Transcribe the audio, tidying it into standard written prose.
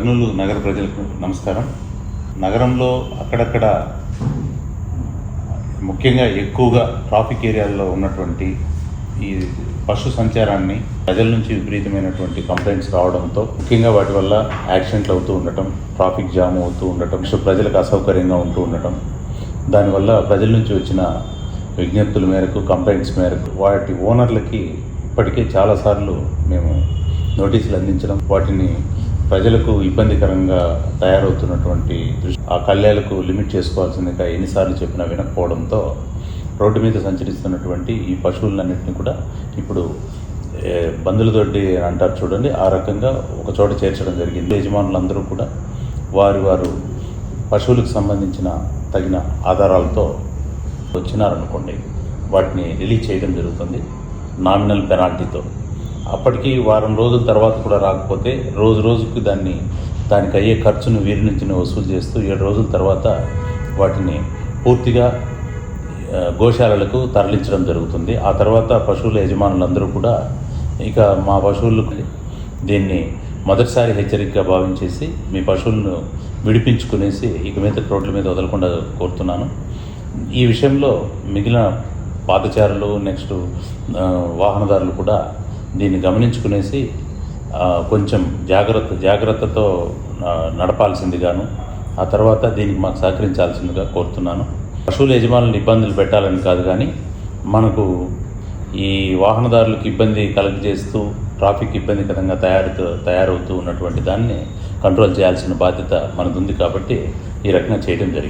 కర్నూలు నగర ప్రజలకు నమస్కారం. నగరంలో అక్కడక్కడ ముఖ్యంగా ఎక్కువగా ట్రాఫిక్ ఏరియాల్లో ఉన్నటువంటి ఈ పశు సంచారాన్ని ప్రజల నుంచి విపరీతమైనటువంటి కంప్లైంట్స్ రావడంతో ముఖ్యంగా వాటి వల్ల యాక్సిడెంట్లు అవుతూ ఉండటం, ట్రాఫిక్ జామ్ అవుతూ ఉండటం, ప్రజలకు అసౌకర్యంగా ఉంటూ ఉండటం, దానివల్ల ప్రజల నుంచి వచ్చిన విజ్ఞప్తుల మేరకు, కంప్లైంట్స్ మేరకు వాటి ఓనర్లకి ఇప్పటికే చాలాసార్లు మేము నోటీసులు అందించడం, వాటిని ప్రజలకు ఇబ్బందికరంగా తయారవుతున్నటువంటి ఆ కళ్యాలకు లిమిట్ చేసుకోవాల్సిందిగా ఎన్నిసార్లు చెప్పినా వినకపోవడంతో రోడ్డు మీద సంచరిస్తున్నటువంటి ఈ పశువులన్నింటినీ కూడా ఇప్పుడు బందులతోటి అంటారు చూడండి, ఆ రకంగా ఒక చోట చేర్చడం జరిగింది. యజమానులందరూ కూడా వారు పశువులకు సంబంధించిన తగిన ఆధారాలతో వచ్చినారనుకోండి, వాటిని రిలీజ్ చేయడం జరుగుతుంది నామినల్ పెనాల్టీతో. అప్పటికి వారం రోజుల తర్వాత కూడా రాకపోతే రోజుకి దానికి అయ్యే ఖర్చును వీరి నుంచి వసూలు చేస్తూ 7 రోజుల తర్వాత వాటిని పూర్తిగా గోశాలలకు తరలించడం జరుగుతుంది. ఆ తర్వాత పశువుల యజమానులందరూ కూడా ఇక మా పశువులకు దీన్ని మొదటిసారి హెచ్చరికగా భావించేసి మీ పశువులను విడిపించుకునేసి ఇక మీద రోడ్ల మీద వదలకుండా కోరుతున్నాను. ఈ విషయంలో మిగిలిన పాదచారులు, నెక్స్ట్ వాహనదారులు కూడా దీన్ని గమనించుకునేసి కొంచెం జాగ్రత్తతో నడపాల్సిందిగాను, ఆ తర్వాత దీనికి మాకు సహకరించాల్సిందిగా కోరుతున్నాను. పశువుల యజమానులను ఇబ్బందులు పెట్టాలని కాదు, కానీ మనకు ఈ వాహనదారులకు ఇబ్బంది కలుగజేస్తూ ట్రాఫిక్ ఇబ్బందికరంగా తయారవుతూ ఉన్నటువంటి దాన్ని కంట్రోల్ చేయాల్సిన బాధ్యత మనది ఉంది కాబట్టి ఈ రకంగా చేయడం జరిగింది.